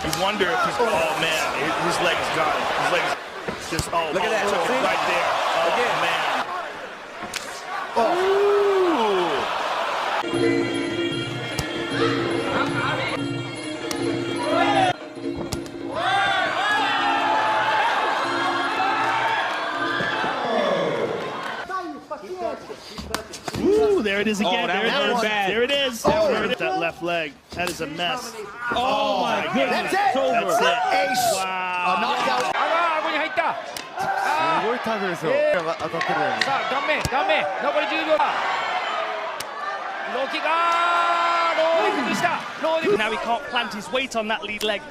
You wonder if he's, oh man, his leg is gone. His leg is just, oh, look at that. Took it right there. Oh, again. Man. Ooh, there it is again. There it is. That left leg. That is a mess. Oh my goodness. That's it. It's over. That's it. Ace. Wow. A knockout. 顎に入った。すごいタフですよ。当たってるよね。さあ顔面残り10秒だ。ローキックローキックした。 Now he can't plant his weight on that lead leg.